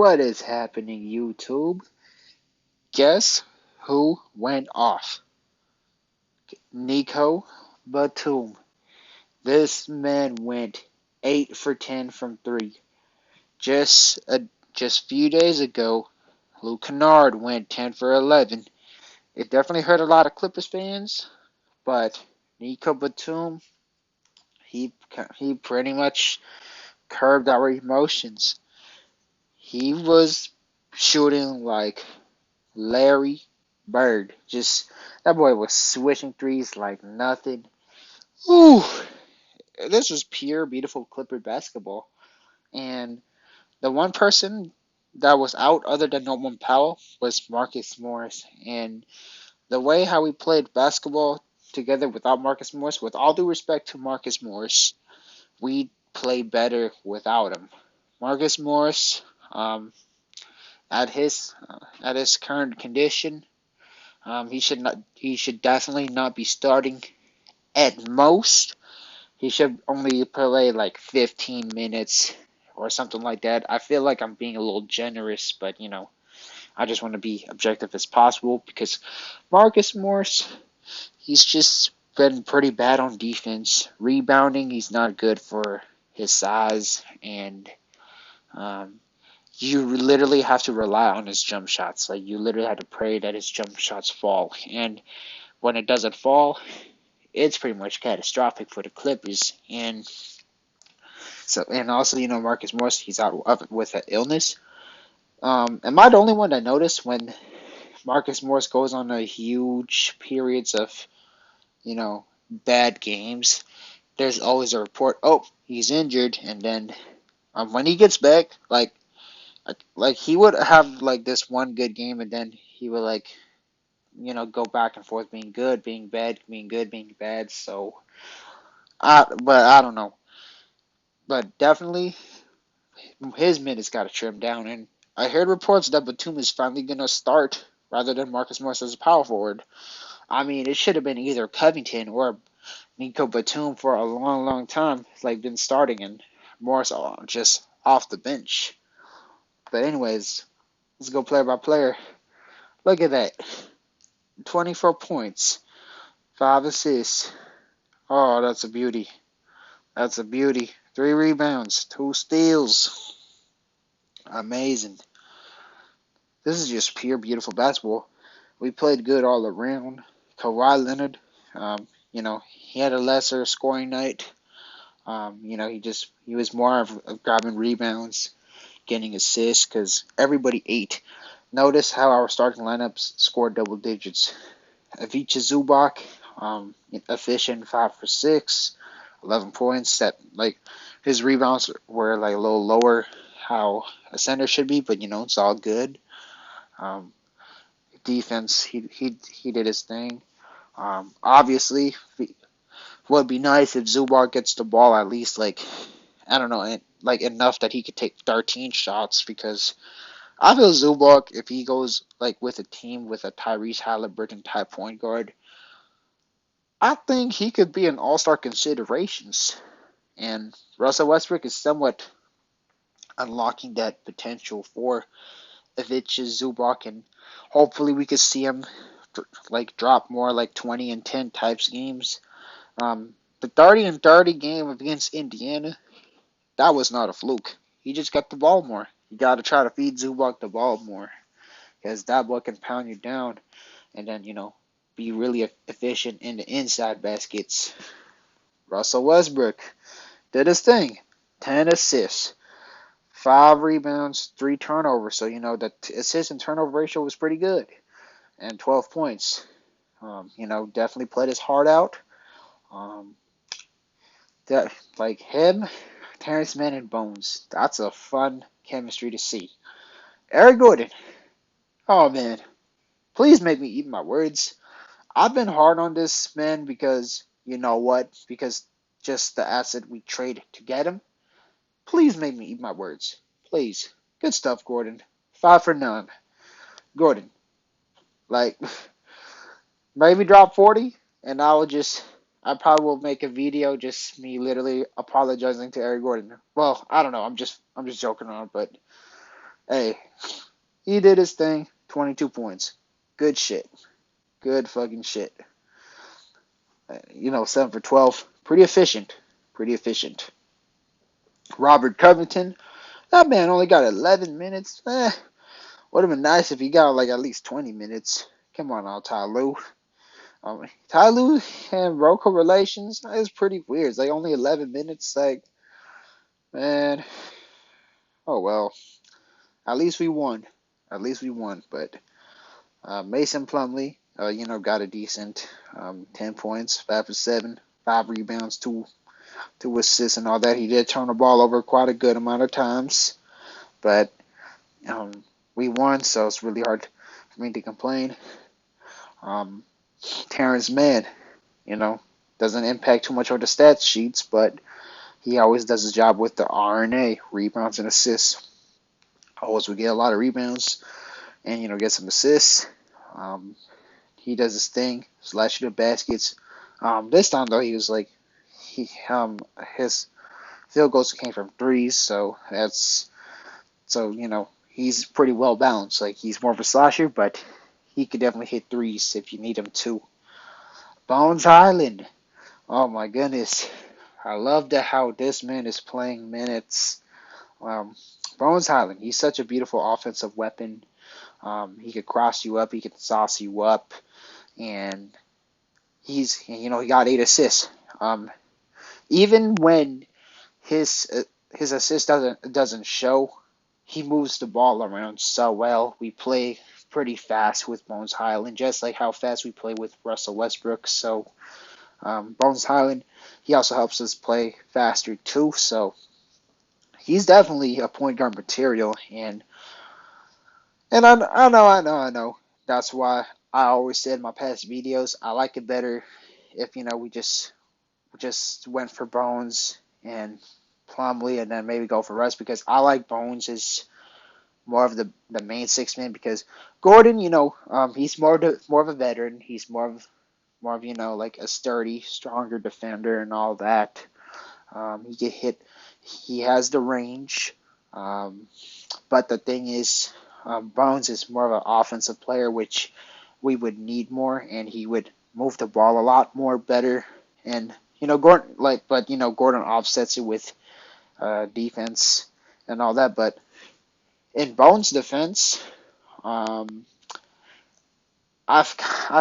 What is happening, YouTube? Guess who went off? Nico Batum. This man went 8 for 10 from 3. Just a just few days ago, Luke Kennard went 10 for 11. It definitely hurt a lot of Clippers fans, but Nico Batum, he he pretty much curbed our emotions. He was shooting like Larry Bird. Just that boy was switching threes like nothing. Ooh, this was pure, beautiful Clipper basketball. And the one person that was out other than Norman Powell was Marcus Morris. And the way how we played basketball together without Marcus Morris, with all due respect to Marcus Morris, we play better without him. Marcus Morris, um, at his current condition, he should definitely not be starting. At most, he should only play like 15 minutes or something like that. I feel like I'm being a little generous, but I just want to be objective as possible because Marcus Morris, he's just been pretty bad on defense. Rebounding, he's not good for his size, and um, you literally have to rely on his jump shots. Like, you literally have to pray that his jump shots fall. And when it doesn't fall, it's pretty much catastrophic for the Clippers. And also, Marcus Morris, he's out with an illness. Am I the only one that noticed when Marcus Morris goes on a huge periods of, bad games? There's always a report. Oh, he's injured, and then when he gets back, like he would have like this one good game, and then he would go back and forth, being good, being bad, being good, being bad. So, but I don't know. But definitely, his minutes got to trim down. And I heard reports that Batum is finally going to start rather than Marcus Morris as a power forward. I mean, it should have been either Covington or Nico Batum for a long, long time, like been starting, and Morris just off the bench. But anyways, let's go player by player. Look at that. 24 points, 5 assists. Oh, that's a beauty. That's a beauty. 3 rebounds, 2 steals. Amazing. This is just pure, beautiful basketball. We played good all around. Kawhi Leonard, he had a lesser scoring night. He was more of grabbing rebounds, getting assists because everybody ate. Notice how our starting lineups scored double digits. Ivica Zubac, efficient 5 for 6, 11 points. His rebounds were like a little lower how a center should be, but it's all good. Um, Defense, he did his thing. Obviously, it would be nice if Zubac gets the ball at least I don't know, like enough that he could take 13 shots because I feel Zubac, if he goes like with a team with a Tyrese Halliburton type point guard, I think he could be an all-star considerations. And Russell Westbrook is somewhat unlocking that potential for Ivica Zubac, and hopefully we could see him drop more like 20 and 10 types games. The 30 and 30 game against Indiana, that was not a fluke. He just got the ball more. You got to try to feed Zubac the ball more because that boy can pound you down and then, be really efficient in the inside baskets. Russell Westbrook did his thing. 10 assists, 5 rebounds, 3 turnovers. So, the assist and turnover ratio was pretty good. And 12 points. Definitely played his heart out. Um, that like him, Terrence Mann and Bones. That's a fun chemistry to see. Eric Gordon. Oh man, please make me eat my words. I've been hard on this man because you know what? Because just the asset we traded to get him. Please make me eat my words. Please. Good stuff, Gordon. 5 for 9. Gordon. Like, maybe drop 40, and I probably will make a video just me literally apologizing to Eric Gordon. Well, I don't know. I'm just joking around, but Hey, he did his thing. 22 points. Good shit. Good fucking shit. 7 for 12. Pretty efficient. Pretty efficient. Robert Covington. That man only got 11 minutes. Would have been nice if he got like at least 20 minutes. Come on now, Ty Lue. Ty Lue and Rocco relations is pretty weird. It's like only 11 minutes. Like, man, oh well. At least we won. At least we won. But Mason Plumlee, got a decent 10 points, 5 for 7, 5 rebounds, two assists, and all that. He did turn the ball over quite a good amount of times. But um, we won, so it's really hard for me to complain. Um, Terrence Mann, doesn't impact too much on the stats sheets, but he always does his job with the RNA, rebounds and assists. Always would get a lot of rebounds and, get some assists. He does his thing, slashing the baskets. This time, though, he was like, his field goals came from threes, so he's pretty well balanced. Like, he's more of a slasher, but he could definitely hit threes if you need him to. Bones Hyland. Oh my goodness. I love how this man is playing minutes. Um, Bones Hyland, he's such a beautiful offensive weapon. He could cross you up, he could sauce you up, and he got 8 assists. Even when his assist doesn't show, he moves the ball around so well. We play pretty fast with Bones Hyland, just like how fast we play with Russell Westbrook. So Bones Hyland, he also helps us play faster too. So he's definitely a point guard material, and I know. That's why I always said in my past videos I like it better if we just went for Bones and Plumlee, and then maybe go for Russ, because I like Bones as more of the main six man, because Gordon, he's more of a veteran. He's more of like a sturdy, stronger defender and all that. He get hit. He has the range, but the thing is, Bones is more of an offensive player, which we would need more, and he would move the ball a lot more better. And Gordon, Gordon offsets it with defense and all that. But in Bones' defense, um, I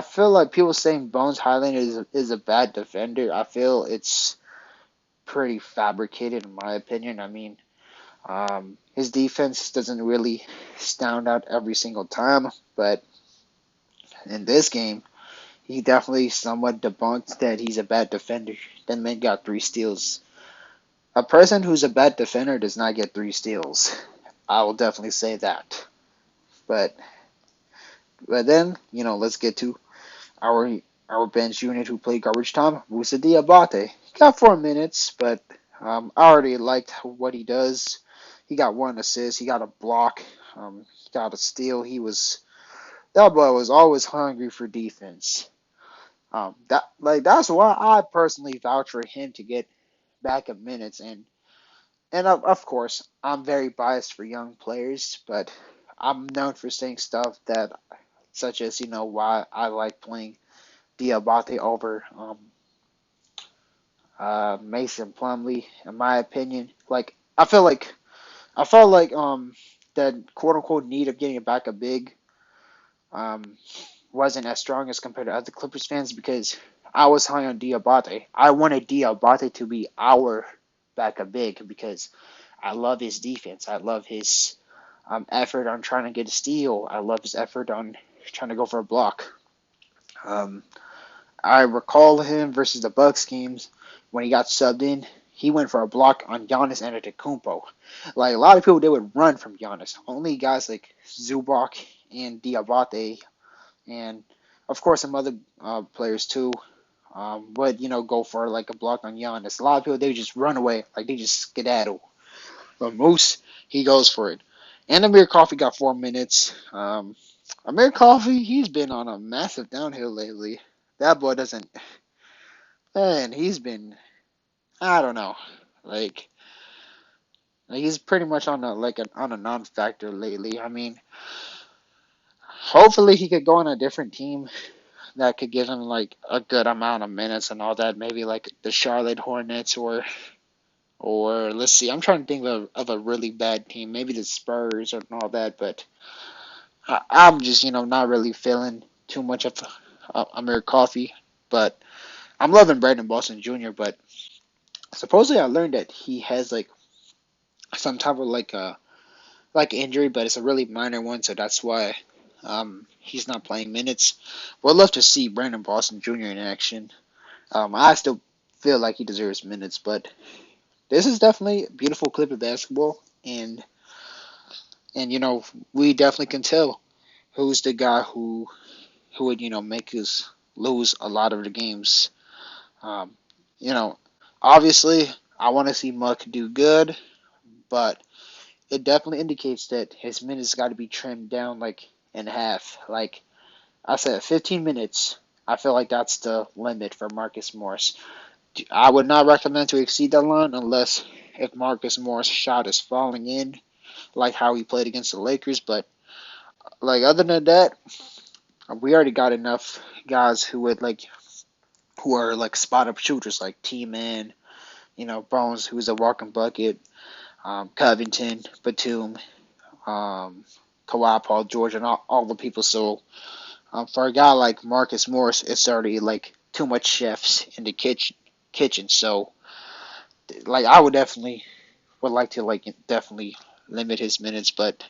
feel like people saying Bones Hyland is a bad defender. I feel it's pretty fabricated in my opinion. I mean, his defense doesn't really stand out every single time, but in this game, he definitely somewhat debunked that he's a bad defender. That man got 3 steals. A person who's a bad defender does not get 3 steals. I will definitely say that. But then, let's get to our bench unit who played garbage time. Moussa Diabate. He got 4 minutes, but I already liked what he does. He got 1 assist. He got a block. He got a steal. That boy was always hungry for defense. That's why I personally vouch for him to get backup minutes, and of course I'm very biased for young players, but I'm known for saying stuff that such as why I like playing Diabate over Mason Plumlee. In my opinion, I felt like that quote unquote need of getting a backup big um, wasn't as strong as compared to other Clippers fans, because I was high on Diabate. I wanted Diabate to be our backup big because I love his defense. I love his effort on trying to get a steal. I love his effort on trying to go for a block. Um, I recall him versus the Bucks games when he got subbed in. He went for a block on Giannis Antetokounmpo. Like a lot of people, they would run from Giannis. Only guys like Zubac and Diabate, and of course some other players too, would go for like a block on Giannis. A lot of people, they would just run away, like they just skedaddle. But Moose, he goes for it. And Amir Coffee got 4 minutes. Amir Coffee, he's been on a massive downhill lately. That boy doesn't. Man, he's been. I don't know. Like He's pretty much on a non-factor lately. I mean, hopefully he could go on a different team that could give him like a good amount of minutes and all that. Maybe like the Charlotte Hornets or let's see. I'm trying to think of a really bad team. Maybe the Spurs and all that. But I'm just not really feeling too much of Amir Coffee. But I'm loving Brandon Boston Jr. But supposedly I learned that he has like some type of like injury, but it's a really minor one, so that's why he's not playing minutes. Would love to see Brandon Boston Jr. in action. I still feel like he deserves minutes, but this is definitely a beautiful clip of basketball, and we definitely can tell who's the guy who would make us lose a lot of the games. Um, you know, obviously I want to see Muck do good, but it definitely indicates that his minutes got to be trimmed down like in half. Like I said, 15 minutes. I feel like that's the limit for Marcus Morris. I would not recommend to exceed that line unless if Marcus Morris' shot is falling in, like how he played against the Lakers. But like other than that, we already got enough guys who are like spot up shooters like T Man, Bones, who's a walking bucket, Covington, Batum, um, Kawhi, Paul George, and all the people. So for a guy like Marcus Morris, it's already like too much chefs in the kitchen. So like I would like to definitely limit his minutes, but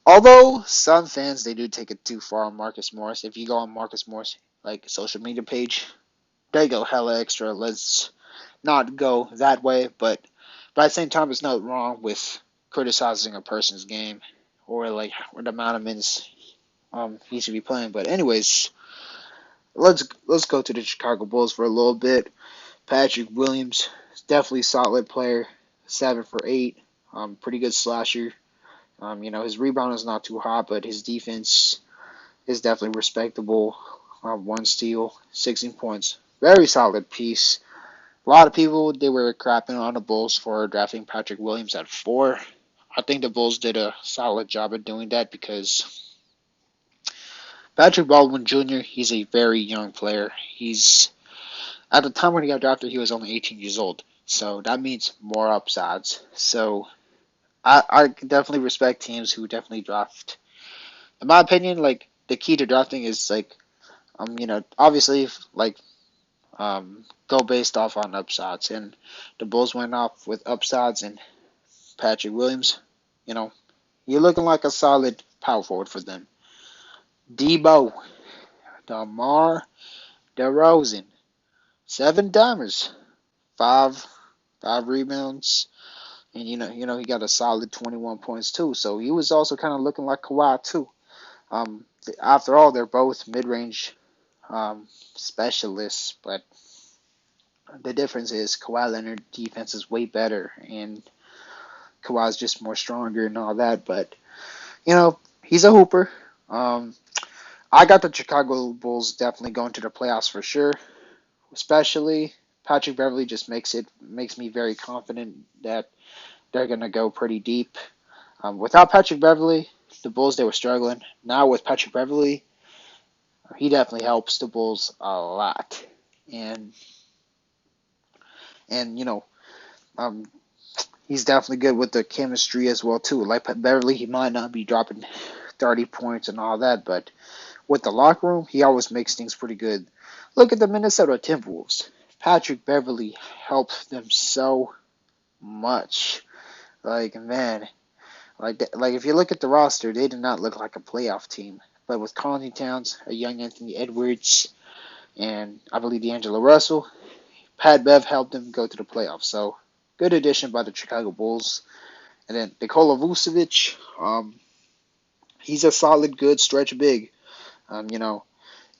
although some fans they do take it too far on Marcus Morris. If you go on Marcus Morris like social media page, they go hella extra. Let's not go that way, but at the same time, it's not wrong with criticizing a person's game or the amount of minutes he should be playing. But anyways, let's go to the Chicago Bulls for a little bit. Patrick Williams, definitely solid player, 7 for 8, pretty good slasher. His rebound is not too hot, but his defense is definitely respectable. 1 steal, 16 points, very solid piece. A lot of people they were crapping on the Bulls for drafting Patrick Williams at 4. I think the Bulls did a solid job of doing that because Patrick Baldwin Jr. he's a very young player. He's at the time when he got drafted, he was only 18 years old. So that means more upsides. So I definitely respect teams who definitely draft. In my opinion, like the key to drafting is obviously go based off on upsides, and the Bulls went off with upsides and Patrick Williams. You know, you're looking like a solid power forward for them. Debo, DeMar DeRozan, 7 dimers, five five rebounds, and he got a solid 21 points too. So he was also kind of looking like Kawhi too. After all, they're both mid-range specialists, but the difference is Kawhi Leonard defense is way better, and Kawhi's just more stronger and all that. But he's a hooper. Um, I got the Chicago Bulls definitely going to the playoffs for sure. Especially Patrick Beverly just makes me very confident that they're gonna go pretty deep. Without Patrick Beverly, the Bulls they were struggling. Now with Patrick Beverly, he definitely helps the Bulls a lot. And and um, he's definitely good with the chemistry as well too. Like Beverly, he might not be dropping 30 points and all that, but with the locker room, he always makes things pretty good. Look at the Minnesota Timberwolves. Patrick Beverly helped them so much. Like man, like if you look at the roster, they did not look like a playoff team. But with Colin Towns, a young Anthony Edwards, and I believe D'Angelo Russell, Pat Bev helped them go to the playoffs. So good addition by the Chicago Bulls. And then Nikola Vucevic, he's a solid, good stretch big.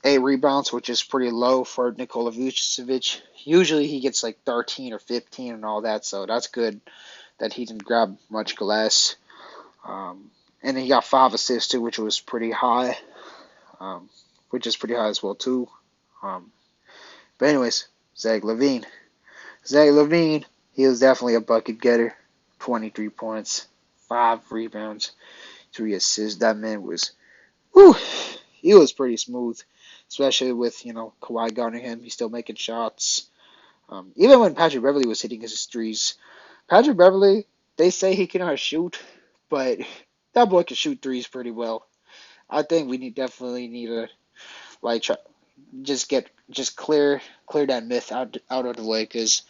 8 rebounds, which is pretty low for Nikola Vucevic. Usually he gets like 13 or 15 and all that, so that's good that he didn't grab much glass. And then he got 5 assists too, which was pretty high, which is pretty high as well too. Um, but anyways, Zach LaVine. Zach LaVine, he was definitely a bucket getter. 23 points, 5 rebounds, 3 assists. That man was, whew, he was pretty smooth, especially with, Kawhi guarding him. He's still making shots. Even when Patrick Beverley was hitting his threes, Patrick Beverley, they say he cannot shoot, but that boy can shoot threes pretty well. I think we definitely need to try, just clear that myth out of the way, because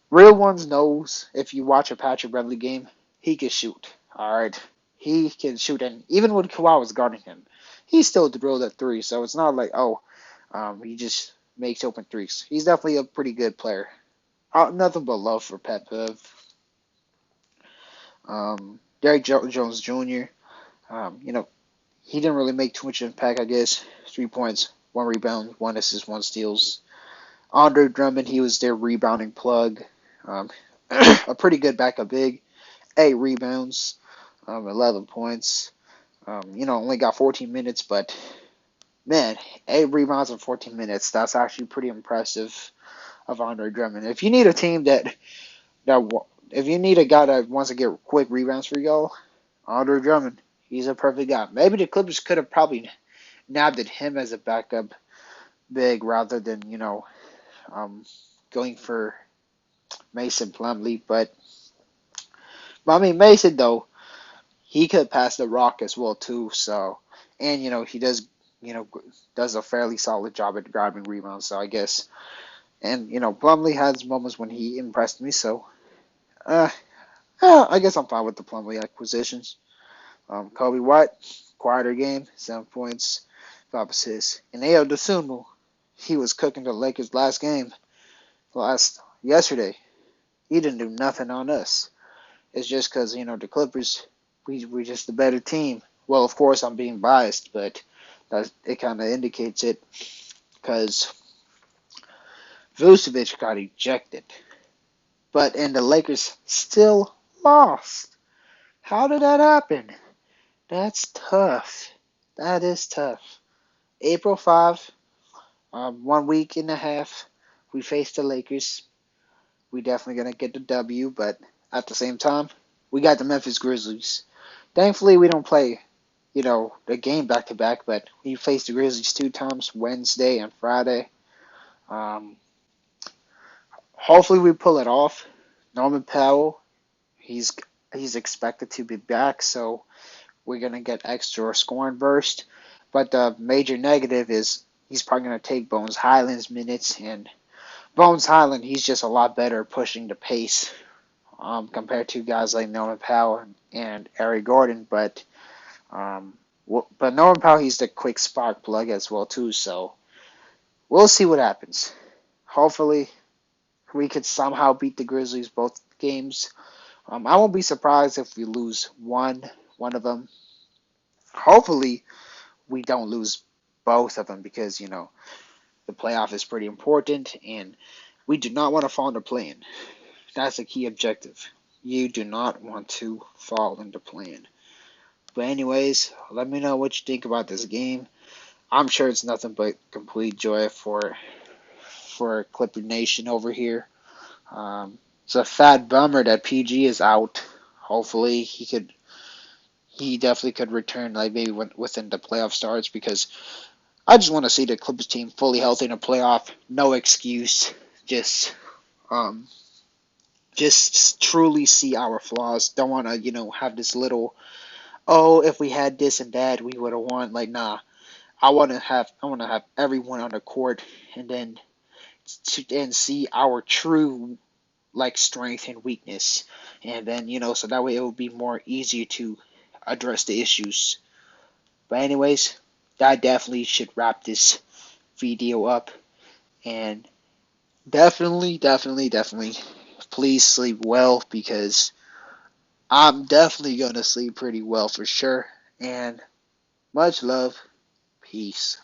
real ones knows if you watch a Patrick Beverley game, he can shoot. All right, he can shoot, and even when Kawhi was guarding him, he still drilled at three. So it's not like he just makes open threes. He's definitely a pretty good player. Nothing but love for Pat Bev. Derrick Jones Jr. He didn't really make too much impact, I guess. 3 points, 1 rebound, 1 assist, 1 steals. Andre Drummond, he was their rebounding plug. A pretty good backup big. 8 rebounds, 11 points. Only got 14 minutes, but man, 8 rebounds in 14 minutes. That's actually pretty impressive of Andre Drummond. If you need a team if you need a guy that wants to get quick rebounds for y'all, Andre Drummond, he's a perfect guy. Maybe the Clippers could have probably nabbed him as a backup big rather than going for Mason Plumlee, but I mean Mason though he could pass the rock as well too. So and he does a fairly solid job at grabbing rebounds. So I guess and Plumlee has moments when he impressed me. So I guess I'm fine with the Plumlee acquisitions. Kobe White, quieter game, 7 points, 5 assists, and Ayo Dosunmu, he was cooking the Lakers yesterday. He didn't do nothing on us. It's just because the Clippers, we're just the better team. Well, of course I'm being biased, but it kind of indicates it because Vucevic got ejected, and the Lakers still lost. How did that happen? That's tough. That is tough. April 5, 1 week and a half, we face the Lakers. We definitely gonna get the W, but at the same time, we got the Memphis Grizzlies. Thankfully, we don't play, the game back to back, but we faced the Grizzlies 2 times, Wednesday and Friday. Hopefully, we pull it off. Norman Powell, he's expected to be back, so we're gonna get extra scoring burst. But the major negative is he's probably gonna take Bones Highland's minutes, and Bones Highland, he's just a lot better pushing the pace compared to guys like Norman Powell and Eric Gordon. But Norman Powell, he's the quick spark plug as well too. So we'll see what happens. Hopefully, we could somehow beat the Grizzlies both games. I won't be surprised if we lose one of them. Hopefully, we don't lose both of them because the playoff is pretty important, and we do not want to fall into play-in. That's a key objective. You do not want to fall into play-in. But anyways, let me know what you think about this game. I'm sure it's nothing but complete joy for Clipper Nation over here. It's a fat bummer that PG is out. Hopefully he definitely could return maybe within the playoff starts, because I just want to see the Clippers team fully healthy in a playoff. No excuse. Just truly see our flaws. Don't want to, have this little, if we had this and that, we would have won. Nah. I want to have everyone on the court, and then see our true strength and weakness, and then so that way it will be more easy to address the issues. But anyways, that definitely should wrap this video up, and definitely please sleep well, because I'm definitely gonna sleep pretty well for sure. And much love. Peace.